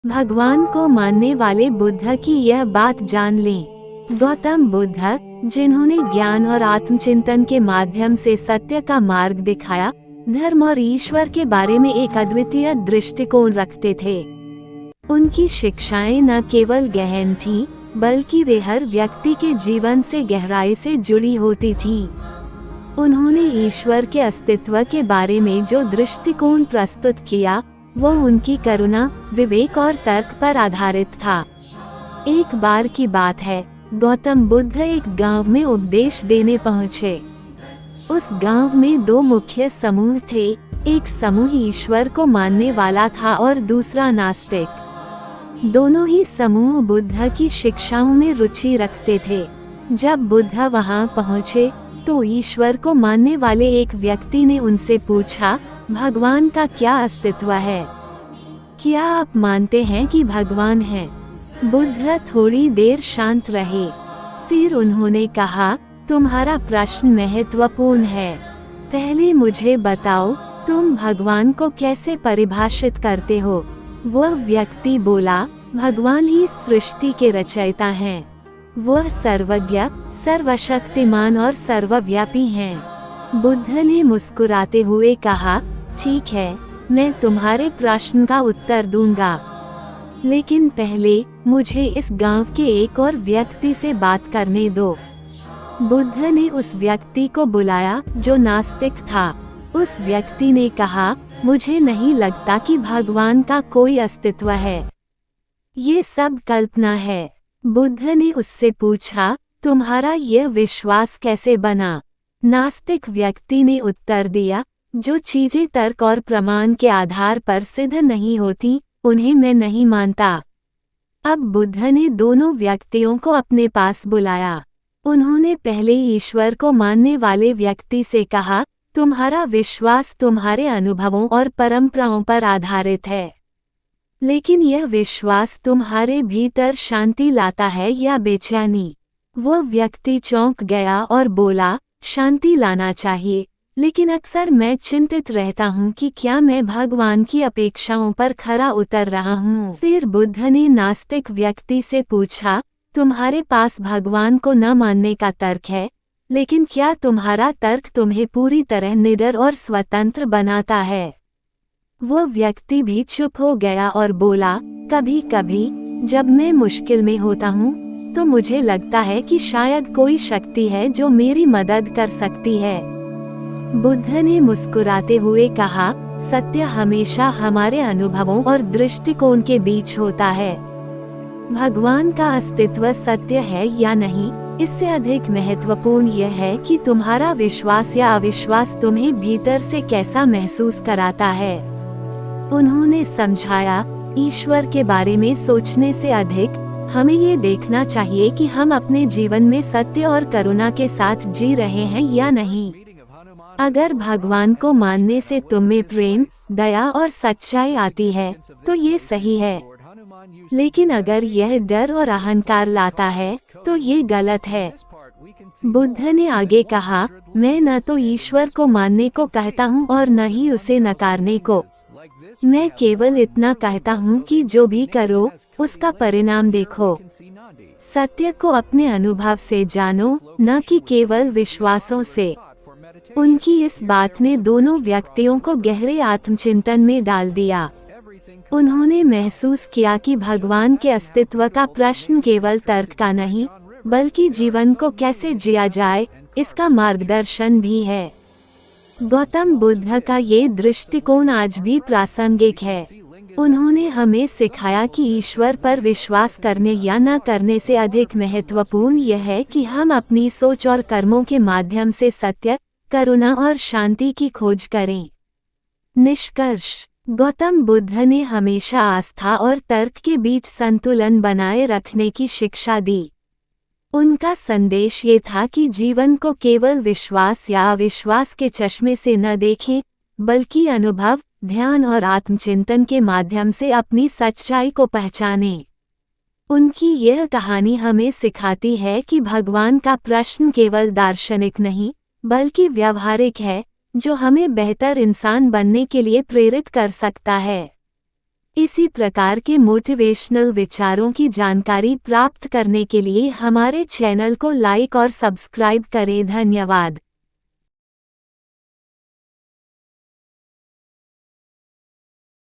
भगवान को मानने वाले बुद्ध की यह बात जान लें। गौतम बुद्ध, जिन्होंने ज्ञान और आत्मचिंतन के माध्यम से सत्य का मार्ग दिखाया, धर्म और ईश्वर के बारे में एक अद्वितीय दृष्टिकोण रखते थे। उनकी शिक्षाएं न केवल गहन थीं, बल्कि वे हर व्यक्ति के जीवन से गहराई से जुड़ी होती थीं। उन्होंने ईश्वर के अस्तित्व के बारे में जो दृष्टिकोण प्रस्तुत किया, वो उनकी करुणा, विवेक और तर्क पर आधारित था। एक बार की बात है, गौतम बुद्ध एक गांव में उपदेश देने पहुंचे। उस गांव में दो मुख्य समूह थे। एक समूह ईश्वर को मानने वाला था और दूसरा नास्तिक। दोनों ही समूह बुद्ध की शिक्षाओं में रुचि रखते थे। जब बुद्ध वहां पहुंचे, तो ईश्वर को मानने वाले एक व्यक्ति ने उनसे पूछा, भगवान का क्या अस्तित्व है? क्या आप मानते हैं कि भगवान है? बुद्ध थोड़ी देर शांत रहे। फिर उन्होंने कहा, तुम्हारा प्रश्न महत्वपूर्ण है। पहले मुझे बताओ, तुम भगवान को कैसे परिभाषित करते हो? वह व्यक्ति बोला, भगवान ही सृष्टि के रचयिता हैं। वह सर्वज्ञ, सर्वशक्तिमान और सर्वव्यापी हैं। बुद्ध ने मुस्कुराते हुए कहा, ठीक है, मैं तुम्हारे प्रश्न का उत्तर दूंगा, लेकिन पहले मुझे इस गांव के एक और व्यक्ति से बात करने दो। बुद्ध ने उस व्यक्ति को बुलाया जो नास्तिक था। उस व्यक्ति ने कहा, मुझे नहीं लगता कि भगवान का कोई अस्तित्व है। ये सब कल्पना है। बुद्ध ने उससे पूछा, तुम्हारा यह विश्वास कैसे बना? नास्तिक व्यक्ति ने उत्तर दिया, जो चीजें तर्क और प्रमाण के आधार पर सिद्ध नहीं होती, उन्हें मैं नहीं मानता। अब बुद्ध ने दोनों व्यक्तियों को अपने पास बुलाया। उन्होंने पहले ईश्वर को मानने वाले व्यक्ति से कहा, तुम्हारा विश्वास तुम्हारे अनुभवों और परंपराओं पर आधारित है, लेकिन यह विश्वास तुम्हारे भीतर शांति लाता है या बेचैनी? वो व्यक्ति चौंक गया और बोला, शांति लाना चाहिए, लेकिन अक्सर मैं चिंतित रहता हूँ कि क्या मैं भगवान की अपेक्षाओं पर खरा उतर रहा हूँ। फिर बुद्ध ने नास्तिक व्यक्ति से पूछा, तुम्हारे पास भगवान को न मानने का तर्क है, लेकिन क्या तुम्हारा तर्क तुम्हें पूरी तरह निडर और स्वतंत्र बनाता है? वो व्यक्ति भी चुप हो गया और बोला, कभी कभी जब मैं मुश्किल में होता हूँ, तो मुझे लगता है कि शायद कोई शक्ति है जो मेरी मदद कर सकती है। बुद्ध ने मुस्कुराते हुए कहा, सत्य हमेशा हमारे अनुभवों और दृष्टिकोण के बीच होता है। भगवान का अस्तित्व सत्य है या नहीं, इससे अधिक महत्वपूर्ण यह है कि तुम्हारा विश्वास या अविश्वास तुम्हें भीतर से कैसा महसूस कराता है। उन्होंने समझाया, ईश्वर के बारे में सोचने से अधिक हमें ये देखना चाहिए कि हम अपने जीवन में सत्य और करुणा के साथ जी रहे हैं या नहीं। अगर भगवान को मानने से तुम में प्रेम, दया और सच्चाई आती है, तो ये सही है, लेकिन अगर यह डर और अहंकार लाता है, तो ये गलत है। बुद्ध ने आगे कहा, मैं न तो ईश्वर को मानने को कहता हूँ और न ही उसे नकारने को। मैं केवल इतना कहता हूँ कि जो भी करो, उसका परिणाम देखो। सत्य को अपने अनुभव से जानो, न कि केवल विश्वासों से। उनकी इस बात ने दोनों व्यक्तियों को गहरे आत्मचिंतन में डाल दिया। उन्होंने महसूस किया कि भगवान के अस्तित्व का प्रश्न केवल तर्क का नहीं, बल्कि जीवन को कैसे जिया जाए, इसका मार्गदर्शन भी है। गौतम बुद्ध का ये दृष्टिकोण आज भी प्रासंगिक है। उन्होंने हमें सिखाया कि ईश्वर पर विश्वास करने या न करने से अधिक महत्वपूर्ण यह है कि हम अपनी सोच और कर्मों के माध्यम से सत्य, करुणा और शांति की खोज करें। निष्कर्ष, गौतम बुद्ध ने हमेशा आस्था और तर्क के बीच संतुलन बनाए रखने की शिक्षा दी। उनका संदेश ये था कि जीवन को केवल विश्वास या अविश्वास के चश्मे से न देखें, बल्कि अनुभव, ध्यान और आत्मचिंतन के माध्यम से अपनी सच्चाई को पहचानें। उनकी यह कहानी हमें सिखाती है कि भगवान का प्रश्न केवल दार्शनिक नहीं, बल्कि व्यावहारिक है, जो हमें बेहतर इंसान बनने के लिए प्रेरित कर सकता है। इसी प्रकार के मोटिवेशनल विचारों की जानकारी प्राप्त करने के लिए हमारे चैनल को लाइक और सब्सक्राइब करें। धन्यवाद।